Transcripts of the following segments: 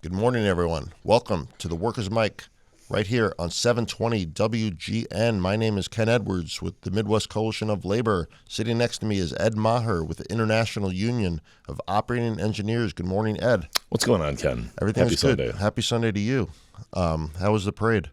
Good morning, everyone. Welcome to the Workers' Mic right here on 720 WGN. My name is Ken Edwards with the Midwest Coalition of Labor. Sitting next to me is Ed Maher with the International Union of Operating Engineers. Good morning, Ed. What's going on, Ken? Everything's good. Sunday. Happy Sunday to you. How was the parade?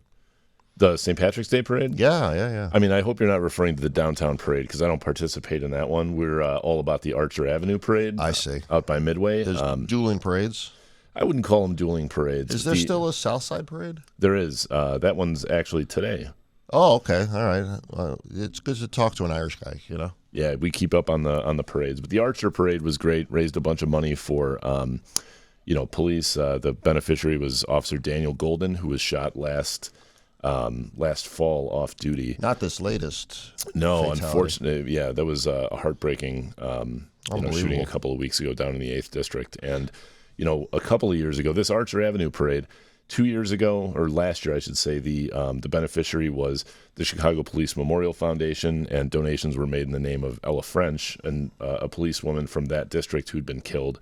The St. Patrick's Day parade? Yeah. I mean, I hope you're not referring to the downtown parade because I don't participate in that one. We're all about the Archer Avenue parade. I see. Out by Midway. There's dueling parades. I wouldn't call them dueling parades. Is there still a South Side parade? There is. That one's actually today. Oh, okay. All right. It's good to talk to an Irish guy, you know? Yeah, we keep up on the parades. But the Archer parade was great, raised a bunch of money for police. The beneficiary was Officer Daniel Golden, who was shot last fall off duty. Not this latest. No, fatality. unfortunately, yeah, that was a heartbreaking shooting a couple of weeks ago down in the 8th District. And, a couple of years ago, this Archer Avenue parade, 2 years ago, or last year, I should say, the beneficiary was the Chicago Police Memorial Foundation, and donations were made in the name of Ella French, and a policewoman from that district who'd been killed.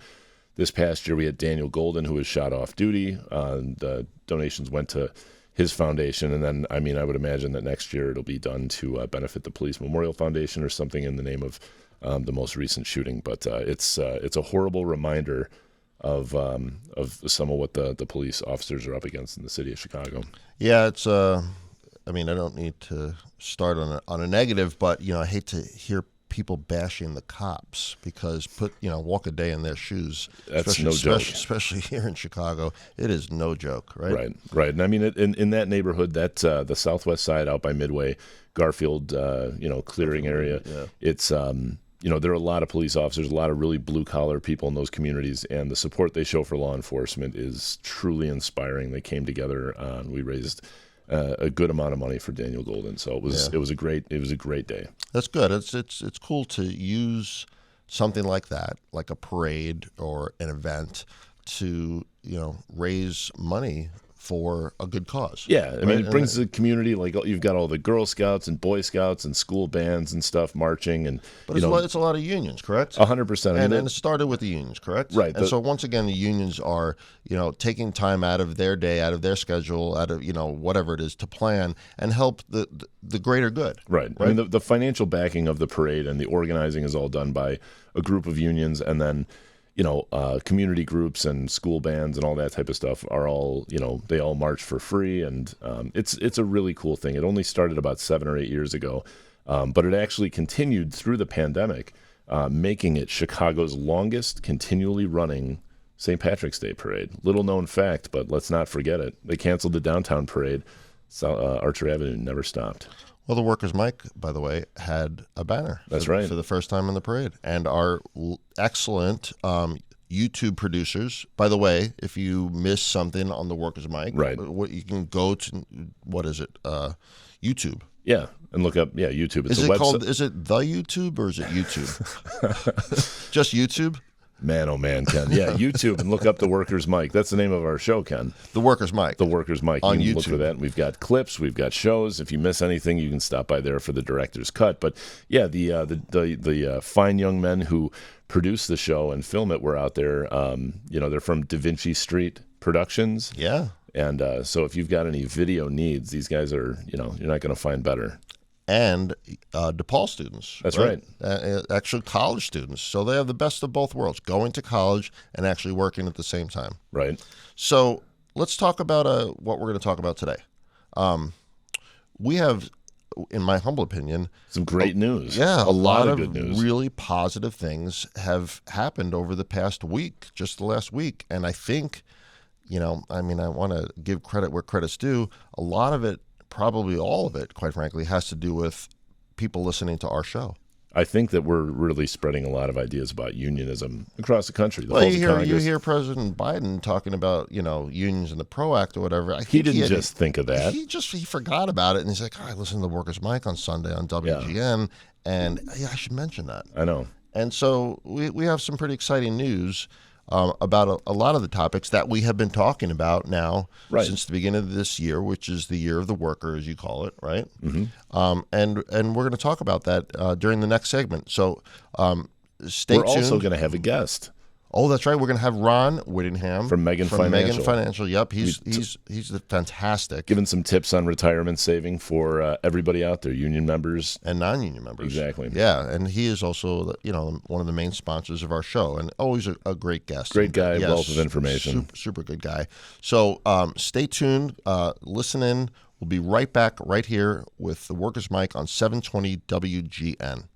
This past year, we had Daniel Golden, who was shot off duty. The donations went to his foundation, and then, I would imagine that next year it'll be done to benefit the Police Memorial Foundation or something in the name of the most recent shooting. But it's a horrible reminder of some of what the police officers are up against in the city of Chicago. Yeah, it's. I don't need to start on a negative, but I hate to hear people bashing the cops because walk a day in their shoes. That's no joke. Especially here in Chicago, it is no joke, right? Right. And I mean, in that neighborhood, that the southwest side out by Midway, Garfield, clearing area, yeah. It's there are a lot of police officers, a lot of really blue-collar people in those communities, and the support they show for law enforcement is truly inspiring. They came together, and we raised a good amount of money for Daniel Golden. So it was a great day. That's good. It's cool to use something like that, like a parade or an event, to raise money for a good cause. Yeah, it brings the community, like you've got all the Girl Scouts and Boy Scouts and school bands and stuff marching, but it's a lot of unions, correct? 100%. And it started with the unions, correct? Right. And so once again, the unions are taking time out of their day, out of their schedule, out of whatever it is to plan and help the greater good. Right. I mean, the financial backing of the parade and the organizing is all done by a group of unions, and then community groups and school bands and all that type of stuff are all, they all march for free. And it's a really cool thing. It only started about 7 or 8 years ago, but it actually continued through the pandemic, making it Chicago's longest continually running St. Patrick's Day parade. Little known fact, but let's not forget it. They canceled the downtown parade. Archer Avenue never stopped. Well, the Workers' Mic, by the way, had a banner. That's right. For the first time in the parade. And our excellent YouTube producers, by the way, if you miss something on the Workers' Mic, right, you can go to, YouTube. Yeah, and look up, YouTube. Is it the YouTube or is it YouTube? Just YouTube? Man, oh man, Ken. Yeah, YouTube, and look up the Workers' Mic. That's the name of our show, Ken. The Workers' Mic. The Workers' Mic. On you can YouTube. Look for that. We've got clips. We've got shows. If you miss anything, you can stop by there for the director's cut. But yeah, the fine young men who produce the show and film it were out there. They're from Da Vinci Street Productions. Yeah. And so if you've got any video needs, these guys are, you're not going to find better. And DePaul students. That's right. Actually, college students. So they have the best of both worlds, going to college and actually working at the same time. Right. So let's talk about what we're going to talk about today. We have, in my humble opinion, some great news. Yeah, a lot of good news. Really positive things have happened over the past week, just the last week. And I think, I want to give credit where credit's due. A lot of it, probably all of it, quite frankly, has to do with people listening to our show. I think that we're really spreading a lot of ideas about unionism across the country. You hear President Biden talking about, unions and the PRO Act or whatever. He didn't just think of that. He forgot about it, and he's like, I listened to the Workers' Mic on Sunday on WGN, and I should mention that. I know. And so we have some pretty exciting news about a lot of the topics that we have been talking about now since the beginning of this year, which is the year of the worker, as you call it, right? Mm-hmm. And we're going to talk about that during the next segment. So stay tuned. We're also going to have a guest. Oh, that's right. We're going to have Ron Whittingham from Megent Financial. Megent Financial. Yep, he's fantastic. Giving some tips on retirement saving for everybody out there, union members and non-union members. Exactly. Yeah, and he is also one of the main sponsors of our show, and always a great guest. Great guy, wealth of information. Super good guy. So stay tuned. Listen in. We'll be right back right here with the Workers' Mic on 720 WGN.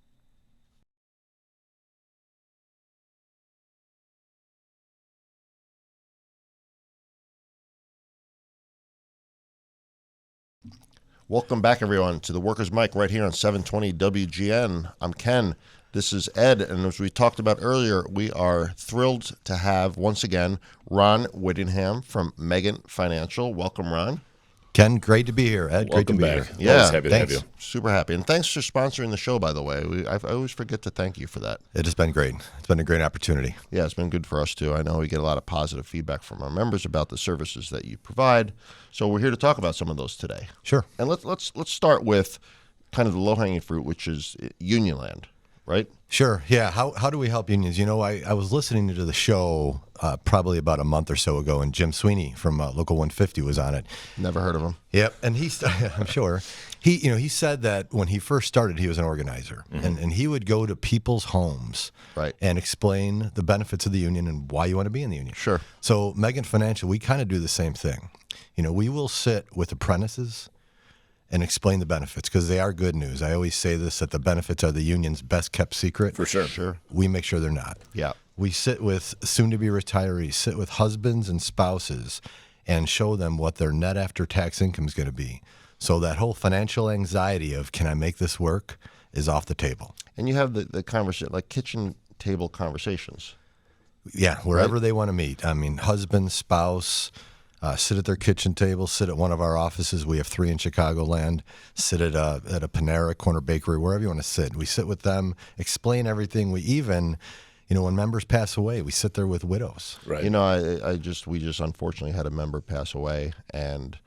Welcome back, everyone, to the Workers' Mic right here on 720 WGN. I'm Ken. This is Ed, and as we talked about earlier, we are thrilled to have, once again, Ron Whittingham from Megent Financial. Welcome, Ron. Ken, great to be here. Ed, Welcome great to be back. here. Yeah, always happy to have you. Super happy. And thanks for sponsoring the show, by the way. I always forget to thank you for that. It has been great. It's been a great opportunity. Yeah, it's been good for us, too. I know we get a lot of positive feedback from our members about the services that you provide. So we're here to talk about some of those today. Sure. And let's start with kind of the low-hanging fruit, which is union land, right? Sure. Yeah. How do we help unions? You know, I was listening to the show probably about a month or so ago, and Jim Sweeney from Local 150 was on it. Never heard of him. Yep. And I'm sure he said that when he first started, he was an organizer, and he would go to people's homes, right, and explain the benefits of the union and why you want to be in the union. Sure. So Megent Financial, we kind of do the same thing. You know, we will sit with apprentices and explain the benefits, because they are good news. I always say this, that the benefits are the union's best kept secret. For sure. Sure. We make sure they're not. Yeah. We sit with soon-to-be retirees, sit with husbands and spouses, and show them what their net after-tax income is going to be. So that whole financial anxiety of, can I make this work, is off the table. And you have the conversation, like kitchen table conversations. Yeah, wherever they want to meet. I mean, husband, spouse, sit at their kitchen table, sit at one of our offices. We have 3 in Chicagoland. Sit at a Panera, Corner Bakery, wherever you want to sit. We sit with them, explain everything. We even, when members pass away, we sit there with widows. Right. We just unfortunately had a member pass away, and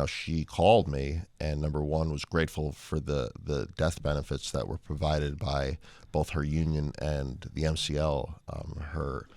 she called me, and number one, was grateful for the death benefits that were provided by both her union and the MCL. Her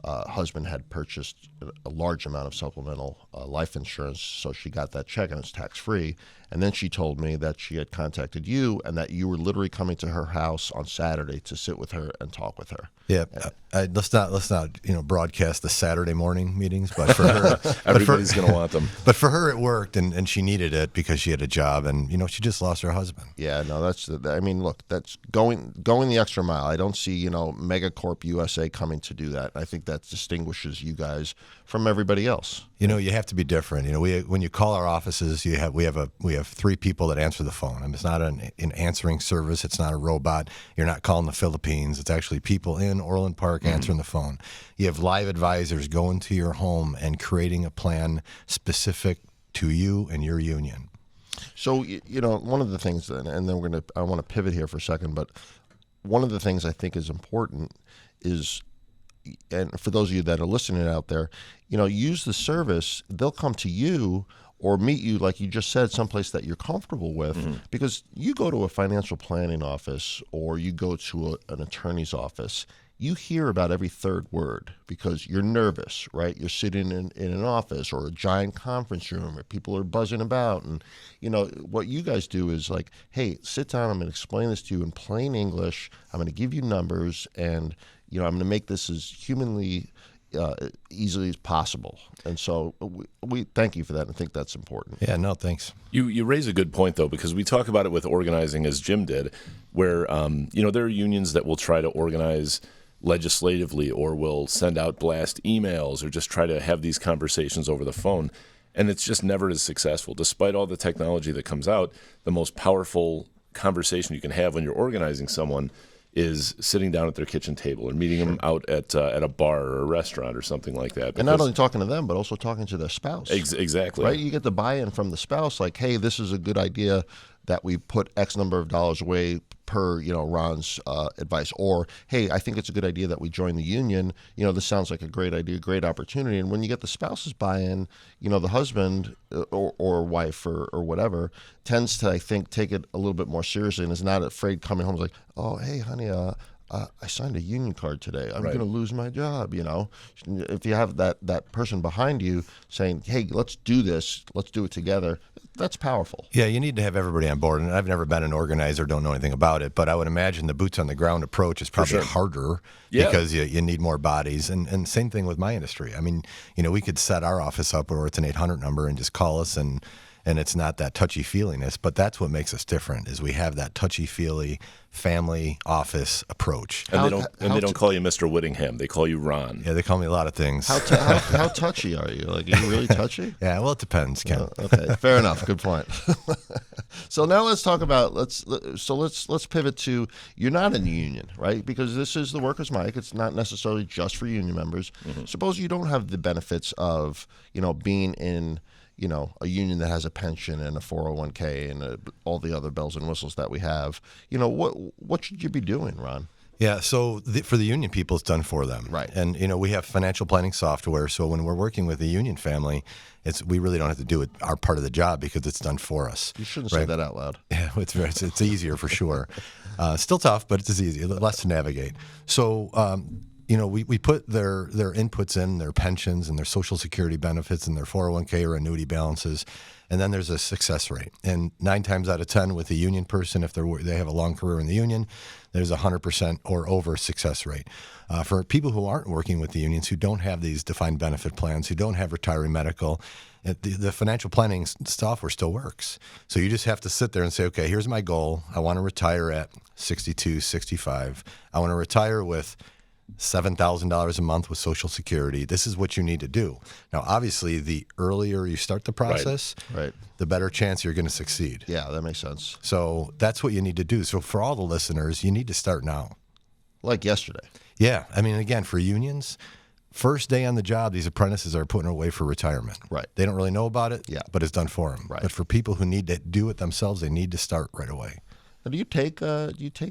husband had purchased a large amount of supplemental life insurance, so she got that check, and it's tax-free. And then she told me that she had contacted you, and that you were literally coming to her house on Saturday to sit with her and talk with her. Yeah, let's not broadcast the Saturday morning meetings, but for her, everybody's going to want them. But for her, it worked, and she needed it because she had a job, and she just lost her husband. Yeah, no, look, that's going the extra mile. I don't see Megacorp USA coming to do that. I think that distinguishes you guys from everybody else. You have to be different. When you call our offices, we have 3 people that answer the phone. I mean, it's not an answering service. It's not a robot. You're not calling the Philippines. It's actually people in Orland Park answering the phone. You have live advisors going to your home and creating a plan specific to you and your union. So, one of the things, and then I want to pivot here for a second, but one of the things I think is important is, and for those of you that are listening out there, use the service. They'll come to you or meet you, like you just said, someplace that you're comfortable with, because you go to a financial planning office or you go to an attorney's office, you hear about every third word because you're nervous, right? You're sitting in an office or a giant conference room where people are buzzing about. And, what you guys do is like, hey, sit down. I'm going to explain this to you in plain English. I'm going to give you numbers, and, I'm going to make this as humanly easily as possible. And so we thank you for that. I think that's important. Yeah, no, thanks. You raise a good point, though, because we talk about it with organizing, as Jim did, where, there are unions that will try to organize legislatively or will send out blast emails or just try to have these conversations over the phone. And it's just never as successful. Despite all the technology that comes out, the most powerful conversation you can have when you're organizing someone is sitting down at their kitchen table or meeting them out at a bar or a restaurant or something like that. And not only talking to them, but also talking to their spouse. Exactly. Right? You get the buy-in from the spouse, like, hey, this is a good idea that we put X number of dollars away per, Ron's advice. Or, hey, I think it's a good idea that we join the union. This sounds like a great idea, great opportunity. And when you get the spouse's buy-in, the husband or wife or whatever tends to, I think, take it a little bit more seriously and is not afraid coming home like, oh, hey, honey, I signed a union card today. I'm Right. going to lose my job. If you have that person behind you saying, "Hey, let's do this. Let's do it together," that's powerful. Yeah, you need to have everybody on board. And I've never been an organizer, don't know anything about it, but I would imagine the boots on the ground approach is probably sure. harder Yeah. because you need more bodies. And same thing with my industry. I mean, we could set our office up where it's an 800 number and just call us and it's not that touchy-feeliness, but that's what makes us different is we have that touchy-feely family office approach. And they don't call you Mr. Whittingham. They call you Ron. Yeah, they call me a lot of things. How touchy are you? Like, are you really touchy? Yeah, well, it depends, Ken. Okay, fair enough. Good point. So now let's talk about let's pivot to, you're not in the union, right? Because this is the workers' mic. It's not necessarily just for union members. Mm-hmm. Suppose you don't have the benefits of being in a union that has a pension and a 401k and all the other bells and whistles that we have. What should you be doing, Ron? Yeah, so for the union people, it's done for them. Right. And, we have financial planning software, so when we're working with a union family, we really don't have to do it, our part of the job, because it's done for us. You shouldn't say that out loud. Yeah, it's easier for sure. Still tough, but it's easier, less to navigate. So, we put their inputs in, their pensions and their Social Security benefits and their 401k or annuity balances, and then there's a success rate. And 9 times out of 10 with a union person, if they have a long career in the union, there's a 100% or over success rate. For people who aren't working with the unions, who don't have these defined benefit plans, who don't have retiree medical, the financial planning software still works. So you just have to sit there and say, okay, here's my goal. I want to retire at 62, 65. I want to retire with $7,000 a month with Social Security. This is what you need to do. Now, obviously, the earlier you start the process, right, the better chance you're going to succeed. Yeah, that makes sense. So that's what you need to do. So for all the listeners, you need to start now. Like yesterday. Yeah. I mean, again, for unions, first day on the job, these apprentices are putting away for retirement. Right. They don't really know about it, yeah, but it's done for them. Right. But for people who need to do it themselves, they need to start right away. Now, do you take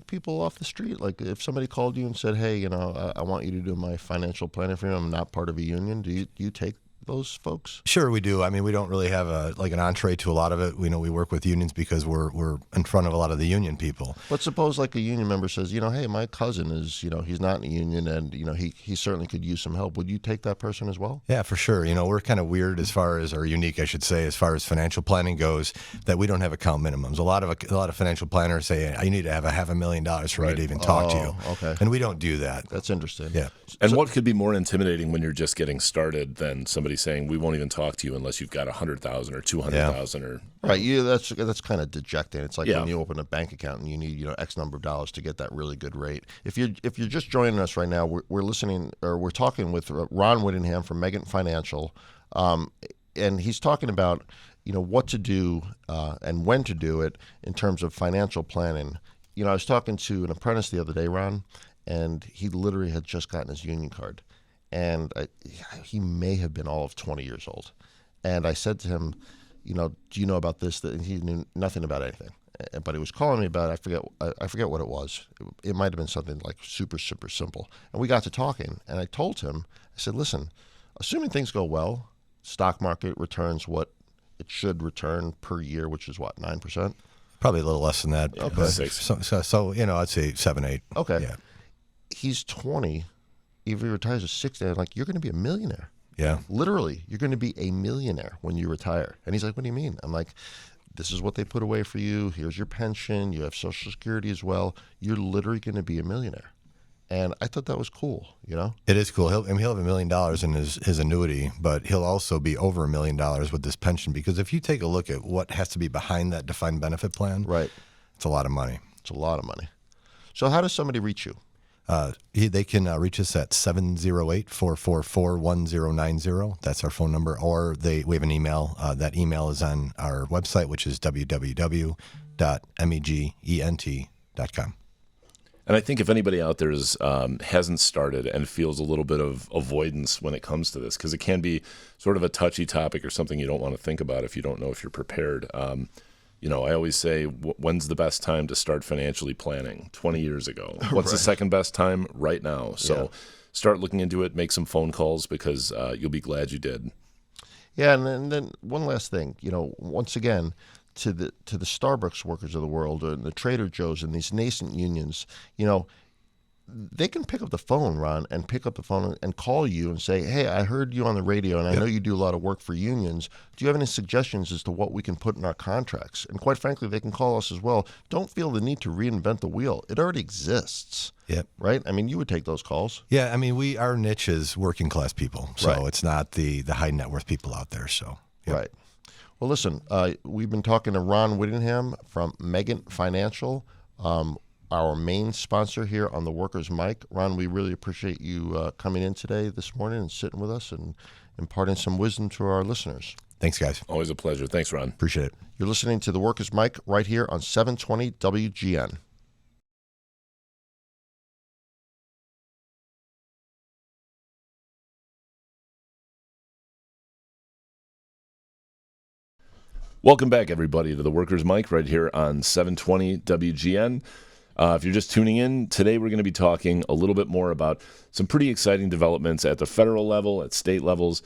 people off the street? Like, if somebody called you and said, "Hey, I want you to do my financial planning for me. I'm not part of a union." Do you take those folks? Sure, we do. I mean, we don't really have an entree to a lot of it. We work with unions because we're in front of a lot of the union people. But suppose like a union member says, "Hey, my cousin is, he's not in a union, and he certainly could use some help." Would you take that person as well? Yeah, for sure. We're kind of weird or unique, I should say, as far as financial planning goes, that we don't have account minimums. A lot of financial planners say, "I need to have $500,000 for me to even talk to you." Okay. And we don't do that. That's interesting. Yeah. And what could be more intimidating when you're just getting started than somebody saying, "We won't even talk to you unless you've got 100,000 or 200,000 or right." That's kind of dejecting. It's like when you open a bank account and you need X number of dollars to get that really good rate. If you're just joining us right now, we're listening, or we're talking with Ron Whittingham from Megent Financial, and he's talking about what to do and when to do it in terms of financial planning. I was talking to an apprentice the other day, Ron, and he literally had just gotten his union card. And he may have been all of 20 years old. And I said to him, do you know about this? And he knew nothing about anything. But he was calling me about it. I forget what it was. It might have been something like super, super simple. And we got to talking. And I told him, I said, listen, assuming things go well, stock market returns what it should return per year, which is what, 9%? Probably a little less than that. Okay. So I'd say 7, 8. Okay. Yeah. He's 20. If he retires at 60, I'm like, you're going to be a millionaire. Yeah. Literally, you're going to be a millionaire when you retire. And he's like, what do you mean? I'm like, this is what they put away for you. Here's your pension. You have Social Security as well. You're literally going to be a millionaire. And I thought that was cool, It is cool. He'll have $1 million in his annuity, but he'll also be over $1 million with this pension, because if you take a look at what has to be behind that defined benefit plan, right, it's a lot of money. It's a lot of money. So how does somebody reach you? They can reach us at 708-444-1090. That's our phone number. Or we have an email. That email is on our website, which is www.megent.com. And I think if anybody out there hasn't started and feels a little bit of avoidance when it comes to this, because it can be sort of a touchy topic or something you don't want to think about if you don't know if you're prepared. I always say, when's the best time to start financially planning? 20 years ago. What's the second best time? Right now. So start looking into it, make some phone calls, because you'll be glad you did. Yeah, and then one last thing, once again, to the Starbucks workers of the world, or the Trader Joe's and these nascent unions, they can pick up the phone, Ron, and pick up the phone and call you and say, hey, I heard you on the radio, and I know you do a lot of work for unions. Do you have any suggestions as to what we can put in our contracts? And quite frankly, they can call us as well. Don't feel the need to reinvent the wheel. It already exists. Yep. Right? I mean, you would take those calls. Yeah, I mean, our niche is working class people, so It's not the high net worth people out there. So Right. Well, listen, we've been talking to Ron Whittingham from Megent Financial, our main sponsor here on the Workers' Mic. Ron, we really appreciate you coming in today, this morning, and sitting with us and imparting some wisdom to our listeners. Thanks, guys. Always a pleasure. Thanks, Ron. Appreciate it. You're listening to the Workers' Mic right here on 720 WGN. Welcome back, everybody, to the Workers' Mic right here on 720 WGN. If you're just tuning in, today we're going to be talking a little bit more about some pretty exciting developments at the federal level, at state levels.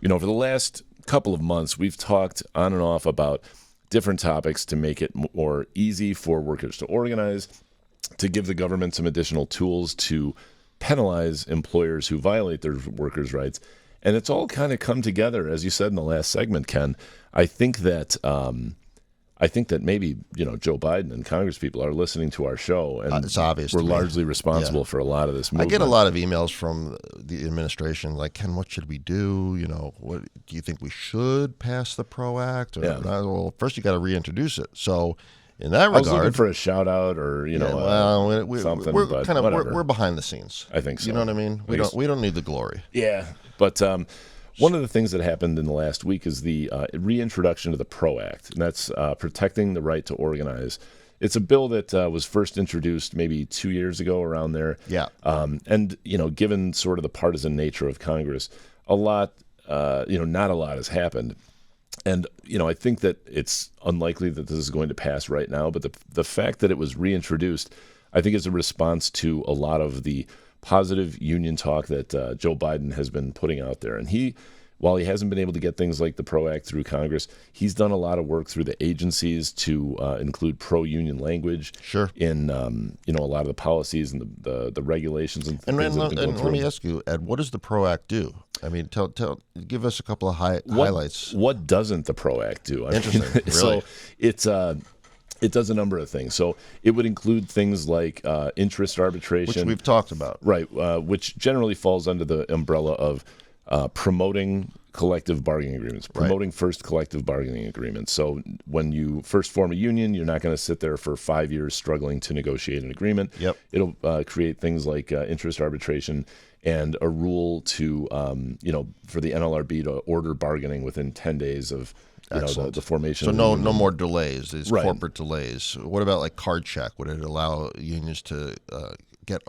For the last couple of months, we've talked on and off about different topics to make it more easy for workers to organize, to give the government some additional tools to penalize employers who violate their workers' rights. And it's all kind of come together, as you said in the last segment, Ken. I think that maybe Joe Biden and Congress people are listening to our show, and it's obvious we're largely responsible for a lot of this movement. I get a lot of emails from the administration, like, Ken, what should we do? What do you think we should pass the PRO Act? Or not? Well, first you got to reintroduce it. So, in that regard, I was looking for a shout out or something. We're behind the scenes. I think so. You know what I mean? We don't need the glory. Yeah, but. One of the things that happened in the last week is the reintroduction of the PRO Act, and that's protecting the right to organize. It's a bill that was first introduced maybe 2 years ago, around there. Yeah. And given sort of the partisan nature of Congress, not a lot has happened. And I think that it's unlikely that this is going to pass right now. But the fact that it was reintroduced, I think, is a response to a lot of the positive union talk that Joe Biden has been putting out there. And while he hasn't been able to get things like the PRO Act through Congress, he's done a lot of work through the agencies to include pro-union language in a lot of the policies and the regulations and things. And let me ask you, Ed, what does the PRO Act do? I mean, give us a couple of highlights. What doesn't the PRO Act do? Interesting. Really? So it does a number of things. So it would include things like interest arbitration. Which we've talked about. Right, which generally falls under the umbrella of promoting collective bargaining agreements, promoting first collective bargaining agreements. So when you first form a union, you're not going to sit there for 5 years struggling to negotiate an agreement. Yep. It'll create things like interest arbitration and a rule to, for the NLRB to order bargaining within 10 days of the formation. So no more delays, these corporate delays. What about like card check? Would it allow unions to get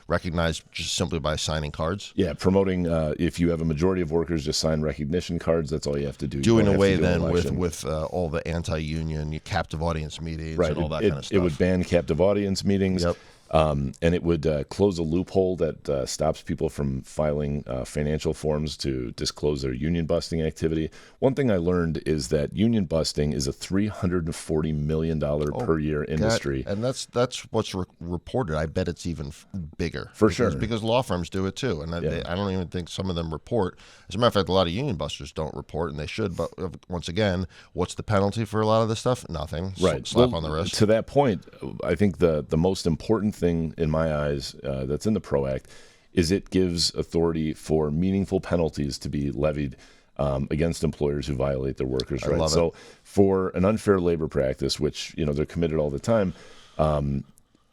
recognized just simply by signing cards? Yeah, promoting if you have a majority of workers just sign recognition cards, that's all you have to do. Doing away then with all the anti-union captive audience meetings and all that kind of stuff. It would ban captive audience meetings. Yep. And it would close a loophole that stops people from filing financial forms to disclose their union busting activity. One thing I learned is that union busting is a $340 million per year industry. And that's what's reported. I bet it's even bigger. Sure. Because law firms do it too. And I don't even think some of them report. As a matter of fact, a lot of union busters don't report, and they should. But once again, what's the penalty for a lot of this stuff? Nothing. Right. Slap on the wrist. To that point, I think the most important thing in my eyes that's in the PRO Act is it gives authority for meaningful penalties to be levied against employers who violate their workers' rights. So for an unfair labor practice, which they're committed all the time,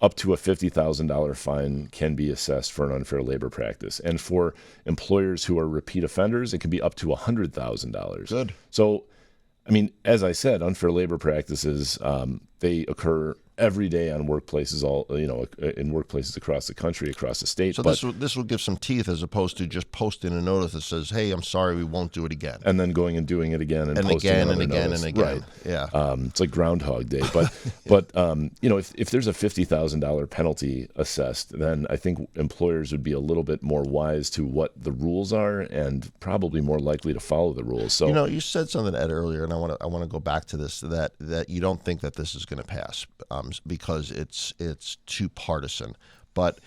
up to a $50,000 fine can be assessed for an unfair labor practice. And for employers who are repeat offenders, it can be up to $100,000. Good. So, I mean, as I said, unfair labor practices, they occur every day on workplaces, in workplaces across the country, across the state. So this will give some teeth as opposed to just posting a notice that says, "Hey, I'm sorry, we won't do it again," and then going and doing it again and posting again another and again notice. and again. Right. Yeah. It's like Groundhog Day. But if there's a $50,000 penalty assessed, then I think employers would be a little bit more wise to what the rules are and probably more likely to follow the rules. So you said something, Ed, earlier, and I want to go back to this, that you don't think that this is going to pass because it's too partisan. But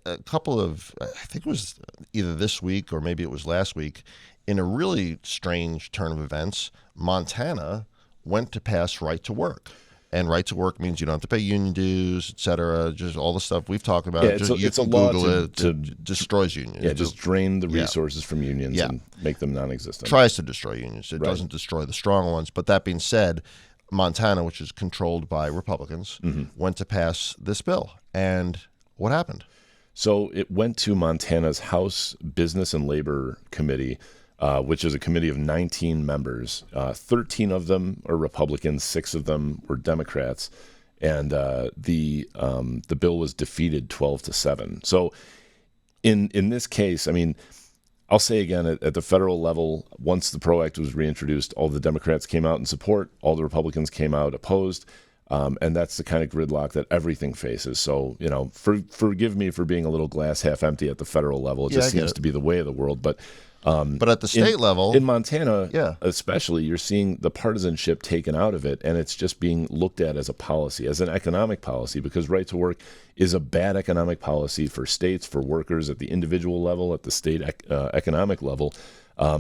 a couple of, I think it was either this week or maybe it was last week, in a really strange turn of events, Montana went to pass right to work. And right to work means you don't have to pay union dues, et cetera, just all the stuff we've talked about. Yeah, it's a law it destroys unions. Yeah, just drain the resources from unions and make them non-existent. Tries to destroy unions. It doesn't destroy the strong ones. But that being said, Montana, which is controlled by Republicans, went to pass this bill. And what happened? So it went to Montana's House Business and Labor Committee, which is a committee of 19 members. 13 of them are Republicans, 6 of them were Democrats, and the bill was defeated 12-7. So in this case, I mean, I'll say again, at the federal level, once the PRO Act was reintroduced, all the Democrats came out in support, all the Republicans came out opposed, and that's the kind of gridlock that everything faces. So, forgive me for being a little glass half empty at the federal level. It just seems to be the way of the world, but at the state level, in Montana, especially, you're seeing the partisanship taken out of it, and it's just being looked at as a policy, as an economic policy, because right to work is a bad economic policy for states, for workers at the individual level, at the state economic level.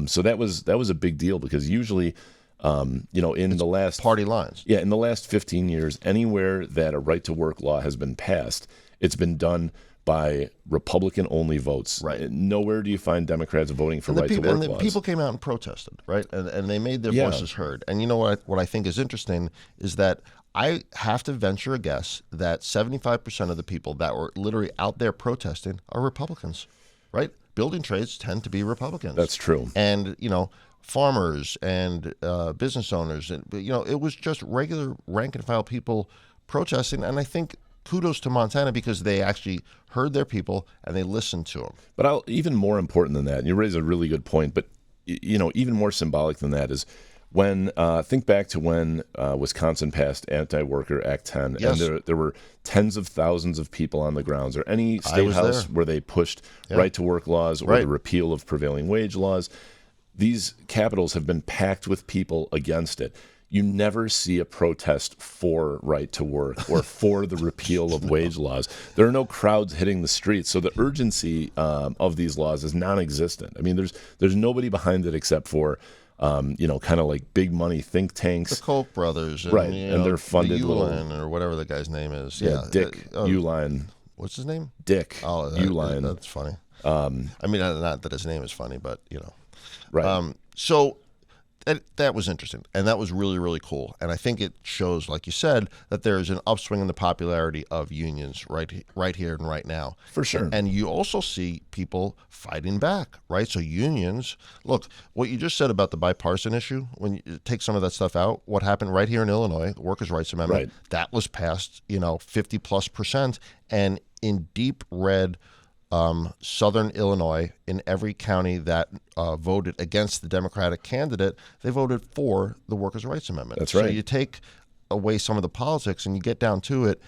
So that was a big deal, because usually, in the last party lines, in the last 15 years, anywhere that a right to work law has been passed, it's been done by Republican-only votes. Right. Nowhere do you find Democrats voting for right-to-work laws. People came out and protested, right? And they made their voices heard. And you know what I think is interesting is that I have to venture a guess that 75% of the people that were literally out there protesting are Republicans, right? Building trades tend to be Republicans. That's true. And, farmers and business owners, and it was just regular rank-and-file people protesting. And I think kudos to Montana, because they actually heard their people and they listened to them. But even more important than that, and you raise a really good point, but even more symbolic than that is when think back to when Wisconsin passed Anti-Worker Act 10, and there were tens of thousands of people on the grounds, or any state house where they pushed right-to-work laws or the repeal of prevailing wage laws. These capitals have been packed with people against it. You never see a protest for right to work or for the repeal of wage laws. There are no crowds hitting the streets, so the urgency of these laws is non-existent. I mean, there's nobody behind it except for kind of like big money think tanks, the Koch brothers, and, and they're funded Uline, or whatever the guy's name is. Dick Uline. What's his name? Dick. Oh, Uline. That's funny. I mean, not that his name is funny, but right. So. That was interesting, and that was really, really cool. And I think it shows, like you said, that there is an upswing in the popularity of unions right here and right now. For sure. And you also see people fighting back, right? So unions, look, what you just said about the bipartisan issue, when you take some of that stuff out, what happened right here in Illinois, the Workers' Rights Amendment, that was passed, 50+%, and in deep red Southern Illinois, in every county that voted against the Democratic candidate, they voted for the Workers' Rights Amendment. That's right. So you take away some of the politics and you get down to it,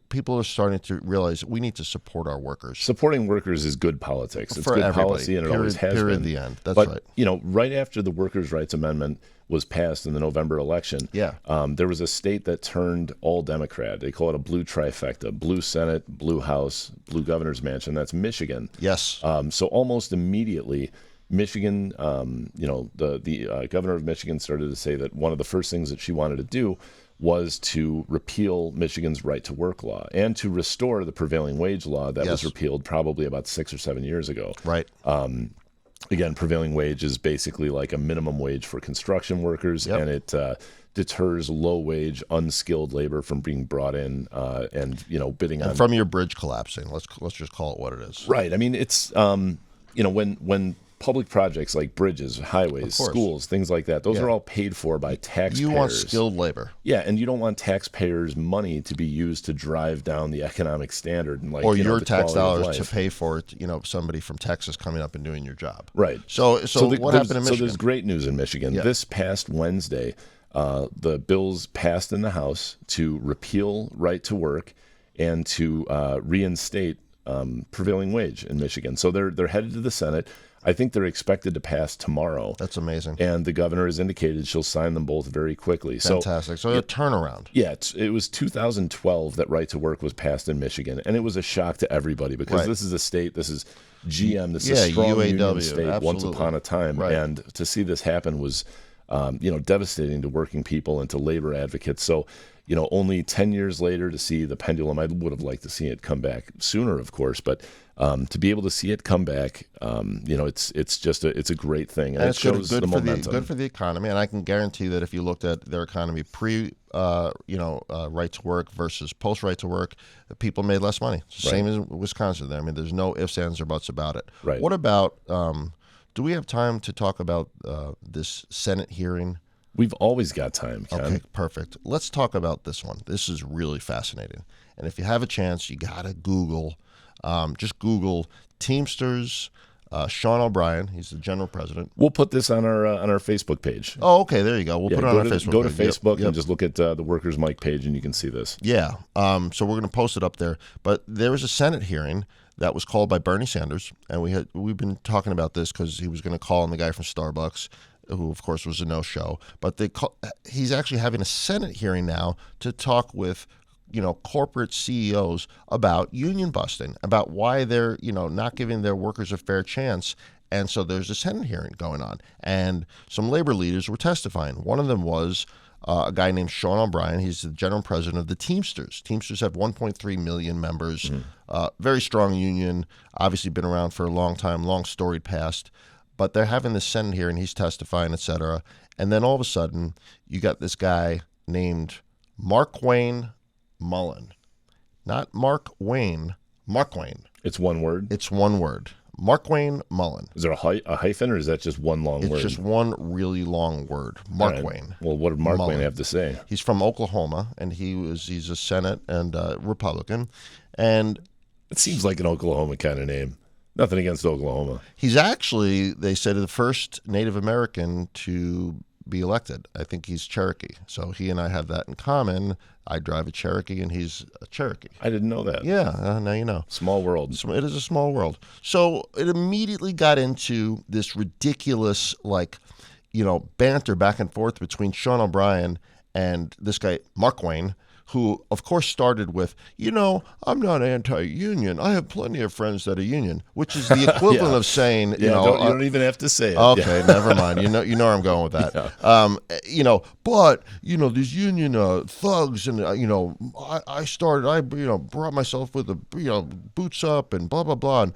people are starting to realize we need to support our workers. Supporting workers is good politics. It's for good everybody. Policy, and it always has been. Period, the end. That's right. But, right after the Workers' Rights Amendment was passed in the November election, there was a state that turned all Democrat. They call it a blue trifecta: blue Senate, blue House, blue governor's mansion. That's Michigan. Yes. So almost immediately, Michigan, the governor of Michigan started to say that one of the first things that she wanted to do was to repeal Michigan's right-to-work law and to restore the prevailing wage law that was repealed probably about 6 or 7 years ago. Right. Again, prevailing wage is basically like a minimum wage for construction workers, and it deters low-wage, unskilled labor from being brought in and bidding on. From your bridge collapsing. Let's just call it what it is. Right. I mean, it's when public projects like bridges, highways, schools, things like that, those are all paid for by taxpayers. You want skilled labor. Yeah, and you don't want taxpayers' money to be used to drive down the economic standard and or your tax dollars to pay for somebody from Texas coming up and doing your job. Right. So what happened in Michigan? So there's great news in Michigan. Yeah. This past Wednesday, the bills passed in the House to repeal right to work and to reinstate prevailing wage in Michigan. So they're headed to the Senate. I think they're expected to pass tomorrow. That's amazing. And the governor has indicated she'll sign them both very quickly. Fantastic. So a turnaround. Yeah, it was 2012 that right to work was passed in Michigan, and it was a shock to everybody because this is a state, this is GM, this is a strong UAW, union state absolutely. once upon a time, Right. and to see this happen was, devastating to working people and to labor advocates. So, only 10 years later to see the pendulum, I would have liked to see it come back sooner, of course, but to be able to see it come back, it's a great thing, and it shows the momentum. Good for the economy, and I can guarantee that if you looked at their economy pre, right to work versus post right to work, people made less money. Same as Wisconsin. There, I mean, there's no ifs, ands, or buts about it. Right. What about? Do we have time to talk about this Senate hearing? We've always got time, Ken. Okay, perfect. Let's talk about this one. This is really fascinating. And if you have a chance, you got to Google, just Google Teamsters, Sean O'Brien. He's the general president. We'll put this on our Facebook page. Oh, okay, there you go. We'll put it on our Facebook page. Go to Facebook Yep. and just look at the Workers' Mic page, and you can see this. Yeah, so we're going to post it up there. But there was a Senate hearing that was called by Bernie Sanders, and we've been talking about this because he was going to call on the guy from Starbucks, who, of course, was a no-show. But he's actually having a Senate hearing now to talk with, corporate CEOs about union busting, about why they're, not giving their workers a fair chance. And so there's a Senate hearing going on. And some labor leaders were testifying. One of them was a guy named Sean O'Brien. He's the general president of the Teamsters. Teamsters have 1.3 million members, very strong union, obviously been around for a long time, long storied past. But they're having this Senate hearing, he's testifying, et cetera. And then all of a sudden, you got this guy named Markwayne Mullen. Not Mark Wayne, Markwayne. It's one word? It's one word. Markwayne Mullen. Is there a hyphen, or is that just one long word? It's just one really long word. Markwayne. Right. Well, what did Markwayne have to say? He's from Oklahoma, and he's a Senate and Republican. And it seems like an Oklahoma kind of name. Nothing against Oklahoma. He's actually, they said, the first Native American to be elected. I think he's Cherokee. So he and I have that in common. I drive a Cherokee, and he's a Cherokee. I didn't know that. Yeah, now you know. Small world. It is a small world. So it immediately got into this ridiculous, banter back and forth between Sean O'Brien and this guy, Markwayne, who, of course, started with, I'm not anti-union. I have plenty of friends that are union, which is the equivalent of saying, you don't even have to say it. Okay, never mind. You know where I'm going with that. Yeah. But these union thugs, and I brought myself with boots up and blah blah blah,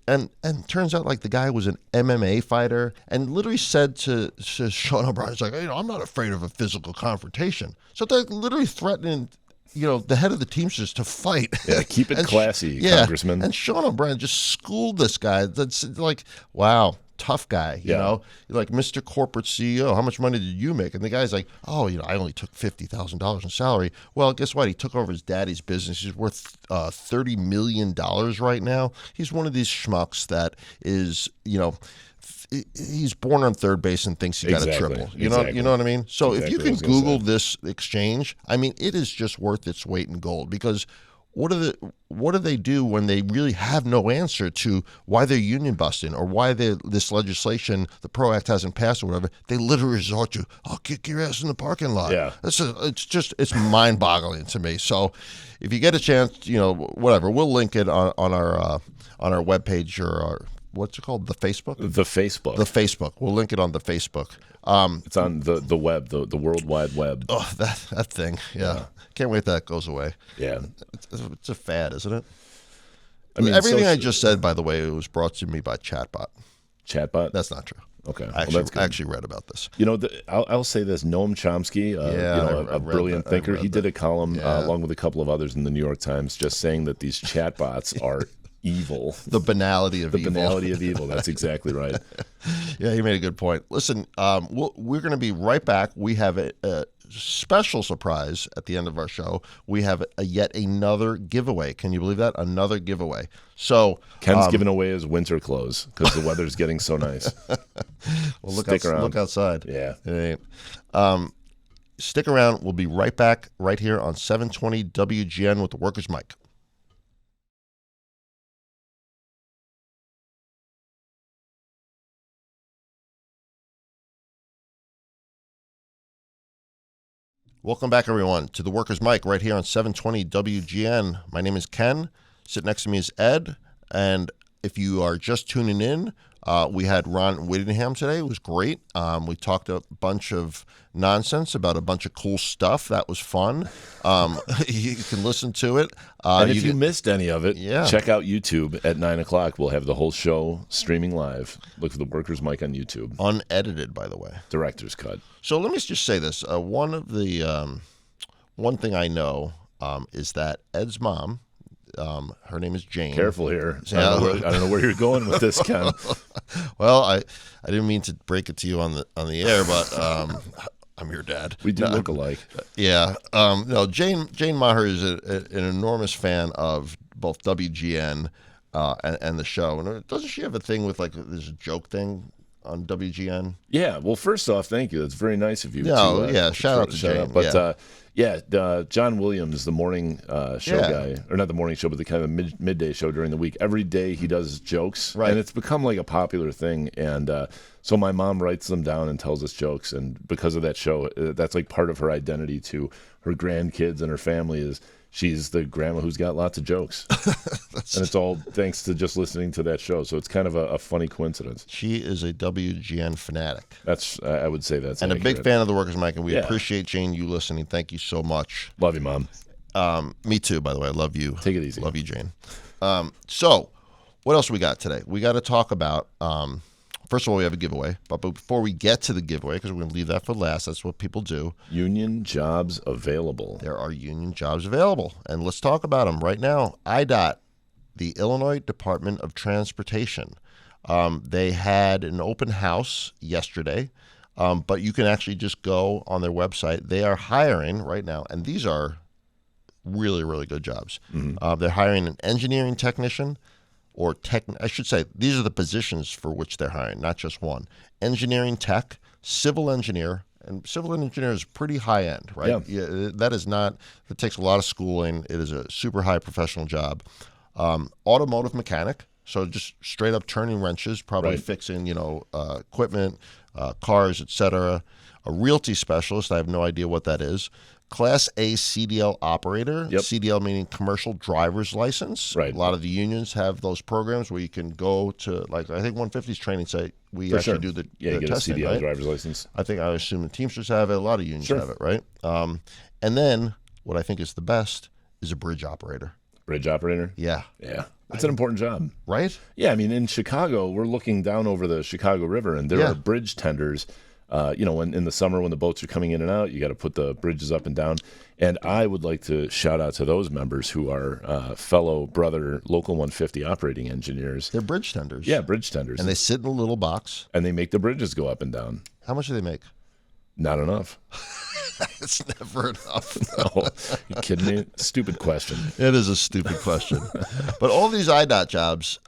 and turns out the guy was an MMA fighter, and literally said to Sean O'Brien, he's like, I'm not afraid of a physical confrontation. So they're literally threatening, the head of the Teamsters to fight. Yeah, keep it classy, Congressman. And Sean O'Brien just schooled this guy. That's wow, tough guy. You know, like, Mr. Corporate CEO, how much money did you make? And the guy's like, I only took $50,000 in salary. Well, guess what? He took over his daddy's business. He's worth $30 million right now. He's one of these schmucks that is, he's born on third base and thinks he got a triple. You know what I mean? So if you can Google this exchange, I mean, it is just worth its weight in gold, because what do they do when they really have no answer to why they're union busting or why this legislation, the PRO Act, hasn't passed or whatever? They literally resort to, I'll kick your ass in the parking lot. Yeah. It's mind-boggling to me. So if you get a chance, whatever, we'll link it on our webpage or our, what's it called? The Facebook? The Facebook. The Facebook. We'll link it on the Facebook. It's on the web, the World Wide Web. Oh, that thing. Yeah. Can't wait till that goes away. Yeah. It's a fad, isn't it? I mean, everything I just said, by the way, it was brought to me by Chatbot. Chatbot? That's not true. Okay. I actually read about this. I'll say this. Noam Chomsky, a brilliant thinker, he did a column along with a couple of others in the New York Times just saying that these chatbots are evil. The banality of evil. The banality of evil. That's exactly right. Yeah, you made a good point. Listen, we're going to be right back. We have a special surprise at the end of our show. We have yet another giveaway. Can you believe that? Another giveaway. So Ken's giving away his winter clothes because the weather's getting so nice. Well, look outside. Yeah. It ain't. Stick around. We'll be right back right here on 720 WGN with the Workers' Mic. Welcome back, everyone, to the Workers' Mic right here on 720 WGN. My name is Ken. Sitting next to me is Ed. And if you are just tuning in, we had Ron Whittingham today. It was great. We talked a bunch of nonsense about a bunch of cool stuff. That was fun. You can listen to it. And if you missed any of it, Yeah. check out YouTube at 9 o'clock. We'll have the whole show streaming live. Look for the Workers' Mic on YouTube. Unedited, by the way. Director's cut. So let me just say this. One thing I know is that Ed's mom, her name is Jane. Careful here. I don't know where you're going with this, Ken. Well, I didn't mean to break it to you on the air, but I'm your dad. We do look alike. Yeah. No, Jane Maher is an enormous fan of both WGN and the show. And doesn't she have a thing with like this joke thing on WGN? Yeah. Well, first off, thank you. That's very nice of you. Shout out to Jane. But John Williams, the morning show guy, or not the morning show, but the kind of midday show during the week. Every day he does jokes, right? And it's become like a popular thing. And so my mom writes them down and tells us jokes. And because of that show, that's like part of her identity to her grandkids and her family is she's the grandma who's got lots of jokes. And it's all thanks to just listening to that show. So it's kind of a funny coincidence. She is a WGN fanatic. I would say that's and accurate. a big fan of the Workers' Mic, and we appreciate, Jane, you listening. Thank you so much. Love you, Mom. Me too, by the way. I love you. Take it easy. Love you, Jane. So what else we got today? We got to talk about, first of all, we have a giveaway. But before we get to the giveaway, because we're going to leave that for last, that's what people do. Union jobs available. There are union jobs available. And let's talk about them right now. IDOT, the Illinois Department of Transportation. They had an open house yesterday, but you can actually just go on their website. They are hiring right now, and these are really, really good jobs. Mm-hmm. They're hiring an engineering technician, I should say, these are the positions for which they're hiring, not just one. Engineering tech, civil engineer, and civil engineer is pretty high end, right? Yeah, that takes a lot of schooling. It is a super high professional job. Automotive mechanic, so just straight up turning wrenches, probably fixing, equipment, cars, etc. A realty specialist, I have no idea what that is. Class A CDL operator, CDL meaning commercial driver's license. Right. A lot of the unions have those programs where you can go to, like, I think 150's training site. We actually do the you get testing, a CDL right? driver's license. I assume the Teamsters have it. A lot of unions have it, right? And then what I think is the best is a bridge operator. Bridge operator? Yeah. Yeah. That's an important job. Right? Yeah. I mean, in Chicago, we're looking down over the Chicago River, and there are bridge tenders. When in the summer when the boats are coming in and out, you got to put the bridges up and down. And I would like to shout out to those members who are fellow brother Local 150 operating engineers. They're bridge tenders. Yeah, bridge tenders. And they sit in a little box. And they make the bridges go up and down. How much do they make? Not enough. It's never enough. No. You kidding me? Stupid question. It is a stupid question. But all these IDOT jobs,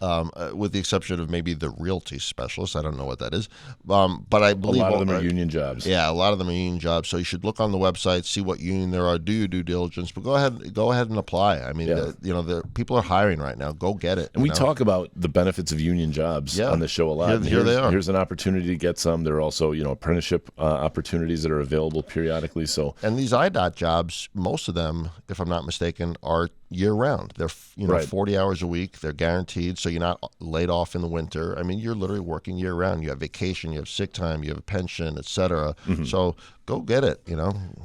with the exception of maybe the realty specialist, I don't know what that is, but I believe a lot of them are union jobs. Yeah, a lot of them are union jobs. So you should look on the website, see what union there are, do your due diligence, but go ahead and apply. I mean, the people are hiring right now. Go get it. And we talk about the benefits of union jobs on the show a lot. Here they are. Here's an opportunity to get some. There are also apprenticeship opportunities that are available periodically. So, and these IDOT jobs, most of them, if I'm not mistaken, are year round. They're 40 hours a week. They're guaranteed, so you're not laid off in the winter. I mean, you're literally working year round. You have vacation, you have sick time, you have a pension, etc. Mm-hmm. So go get it.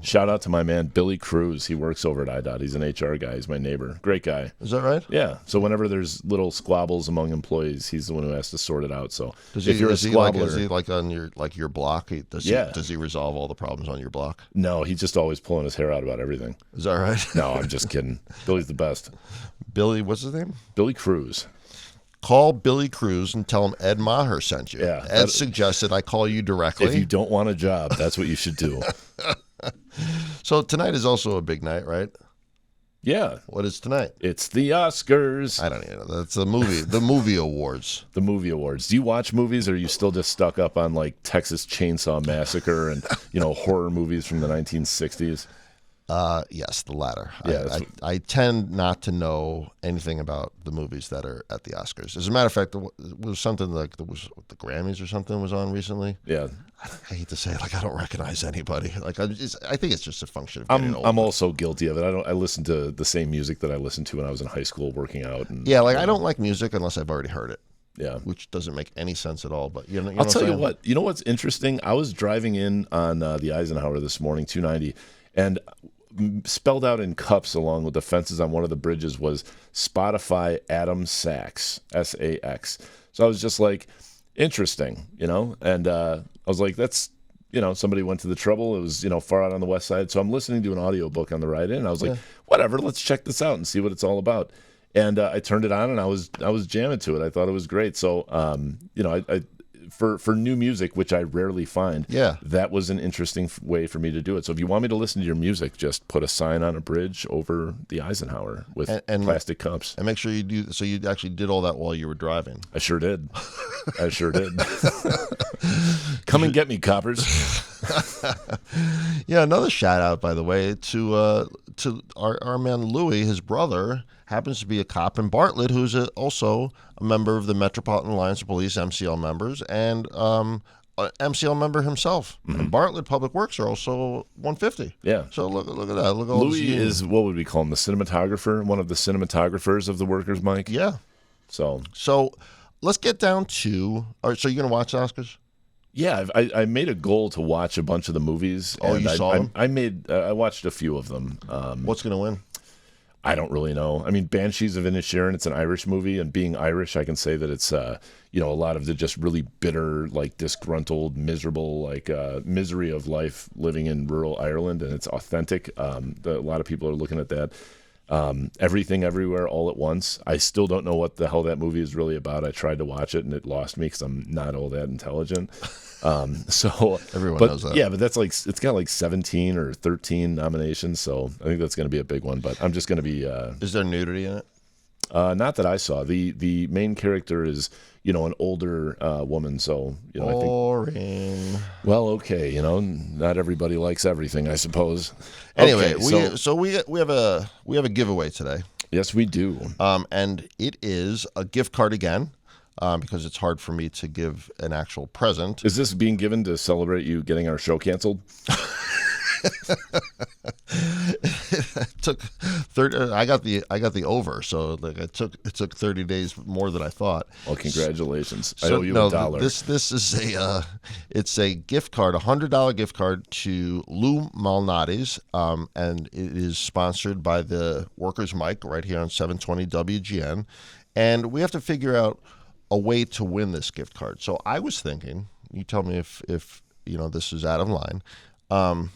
Shout out to my man Billy Cruz. He works over at IDOT. He's an HR guy. He's my neighbor. Great guy. Is that right? Yeah. So whenever there's little squabbles among employees, he's the one who has to sort it out. So if you're a squabbler, is he like on your block? Does he resolve all the problems on your block? No, he's just always pulling his hair out about everything. Is that right? No, I'm just kidding. Billy's the best. Billy, what's his name? Billy Cruz. Call Billy Cruz and tell him Ed Maher sent you. Yeah, Ed suggested I call you directly. If you don't want a job, that's what you should do. So tonight is also a big night, right? Yeah. What is tonight? It's the Oscars. I don't even know. That's the movie awards. The movie awards. Do you watch movies, or are you still just stuck up on like Texas Chainsaw Massacre and horror movies from the 1960s? Yes, the latter. Yeah, I tend not to know anything about the movies that are at the Oscars. As a matter of fact, it was something like there was the Grammys or something was on recently. yeah. I hate to say it, like I don't recognize anybody. Like I think it's just a function of getting old. I'm also guilty of it. I listen to the same music that I listened to when I was in high school working out. And, yeah, like I don't like music unless I've already heard it. Yeah, which doesn't make any sense at all. But I'll tell you what. You know what's interesting? I was driving in on the Eisenhower this morning, 290, and spelled out in cups along with the fences on one of the bridges was Spotify Adam Sachs, SAX. So I was just like, interesting, and I was like, that's, somebody went to the trouble. It was, far out on the west side. So I'm listening to an audiobook on the ride in. I was like, whatever, let's check this out and see what it's all about. And I turned it on and I was jamming to it. I thought it was great. So, I for new music, which I rarely find, that was an interesting way for me to do it. So if you want me to listen to your music, just put a sign on a bridge over the Eisenhower with plastic cups. And make sure you do. So you actually did all that while you were driving. I sure did. Come and get me, coppers. Yeah, another shout out, by the way, to our man Louis. His brother happens to be a cop in Bartlett, who's also a member of the Metropolitan Alliance of Police, MCL members, and an MCL member himself. Mm-hmm. And Bartlett Public Works are also 150. Yeah. So look at that. Look at all Louis is, what would we call him, the cinematographer, one of the cinematographers of the Workers' Mic? Yeah. So let's get down to, all right, so you're going to watch the Oscars? Yeah, I made a goal to watch a bunch of the movies. Oh, you saw them? I watched a few of them. What's going to win? I don't really know. I mean, Banshees of Inisherin, it's an Irish movie, and being Irish, I can say that it's a lot of the just really bitter, like disgruntled, miserable, like misery of life living in rural Ireland, and it's authentic. A lot of people are looking at that. Everything Everywhere All at Once. I still don't know what the hell that movie is really about. I tried to watch it and it lost me because I'm not all that intelligent. So everyone knows that. Yeah, but that's like, it's got like 17 or 13 nominations, so I think that's going to be a big one. But I'm just going to be. Is there nudity in it? Not that I saw. The main character is an older woman, so boring. I think. Well, okay, not everybody likes everything, I suppose. Anyway, okay, we have a giveaway today. Yes, we do. And it is a gift card again. Because it's hard for me to give an actual present. Is this being given to celebrate you getting our show canceled? I got the over, so like it took 30 days more than I thought. Well, congratulations! I owe you $1. This is it's a gift card, $100 gift card to Lou Malnati's, and it is sponsored by the Workers' Mic right here on 720 WGN, and we have to figure out a way to win this gift card. So I was thinking, you tell me if this is out of line. I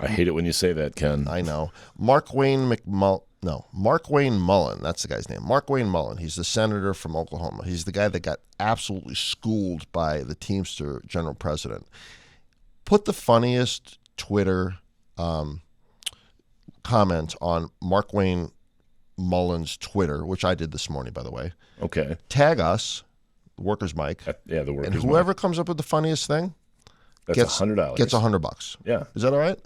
hate it when you say that, Ken. I know. Mark Wayne Mullen. That's the guy's name. Mark Wayne Mullen. He's the senator from Oklahoma. He's the guy that got absolutely schooled by the Teamster general president. Put the funniest Twitter comment on Mark Wayne Mullen's Twitter, which I did this morning, by the way. Okay. Tag us, the Workers' Mic. Yeah, the Workers' Mic. And whoever comes up with the funniest thing gets $100. Gets $100. Yeah. Is that all right?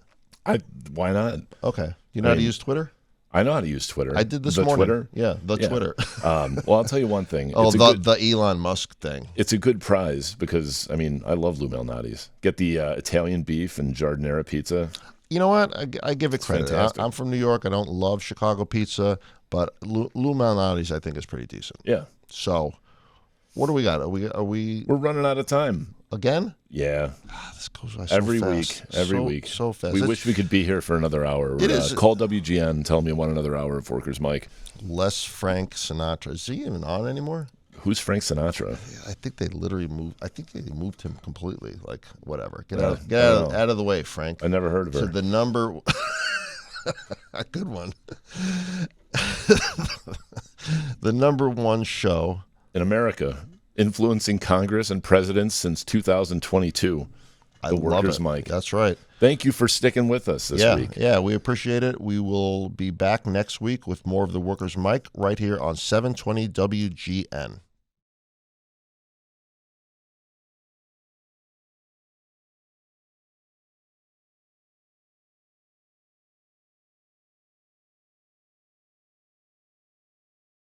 Why not? Okay. You know how to use Twitter? I know how to use Twitter. I did this morning. Twitter? Yeah, Twitter. Well, I'll tell you one thing. The Elon Musk thing. It's a good prize because, I love Lou Malnati's. Get the Italian beef and giardiniera pizza. You know what? I give it credit. Fantastic. I'm from New York. I don't love Chicago pizza, but Lou Malnati's I think is pretty decent. Yeah. So, what do we got? Are we? We're running out of time again. Yeah. This goes by so every fast. week. So fast. We wish we could be here for another hour. Call WGN and tell me you want another hour of Workers' Mic. Less Frank Sinatra. Is he even on anymore? Who's Frank Sinatra? I think they literally moved. I think they moved him completely. Like whatever. Get out of the way, Frank. I never heard of her. So the number. A good one. The number one show in America, influencing Congress and presidents since 2022. The Workers' Mic. That's right. Thank you for sticking with us this week. Yeah, we appreciate it. We will be back next week with more of the Workers' Mic right here on 720 WGN.